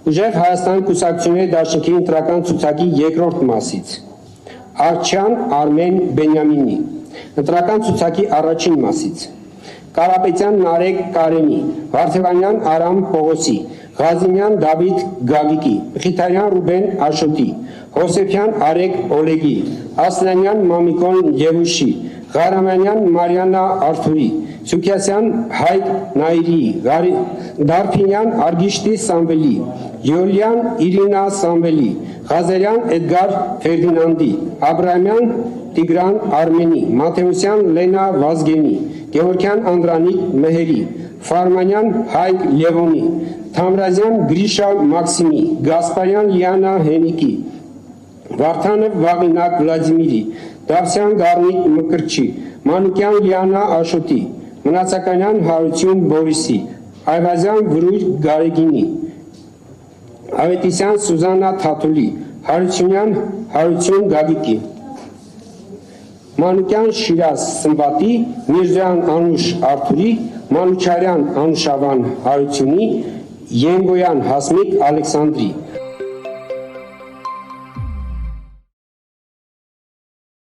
Ուժեղ Հայաստան կուսակցությունների դաշնքի ընտրական ցուցակի երկրորդ մասից, Արչյան Արմեն Բենյամինի, ընտրական ցուցակի առաջին մասից, Կարապետյան Նարեկ Կարենի, Վարդևանյան Արամ Պողոսի, Ղազինյան Դավիթ Գագիկի, Մխիթարյան Ռուբեն Աշոտի, Հովսեփյան Արեգ Օլեգի, Ասլանյան Մամիկոն ԵՒուշի, Ղարամանյան Մարիանա Արթուրի, Սուքյասյան Հայկ Նայրի, Դարփինյան Արգիշտի Սամվելի, Յոլյան Իրինա Սամվելի, Ղազարյան Էդգար Ֆերդինանդի, Աբրահամյան Տիգրան Արմենի, Մաթեոսյան Լենա Վազգենի, Գևորգյան Անդրանիկ Մեհերի, Ֆարմանյան Հայկ Լևոնի, Թամրազյան Գրիշա Մաքսիմի, Գասպարյան Լիանա Հենիկի, Վարդանով Վաղինակ Վլադիմիրի, Դավսյան Գառնիկ Մկրչի, Մանուկյան Լիանա Աշոտի, Մնացականյան Հարություն Բորիսի, Այվազյան Վրույր Գարեգինի, Ավետիսյան Սուզանա Թաթուլի, Հարությունյան Հարություն Գագիկի, Մանուկյան Շիրազ Սմբատի, Միրզյան Անուշ Արթուրի, Մանուչարյան Անուշավան Հարությունի, Ենգոյան Հասմիկ Ալեքսանդրի,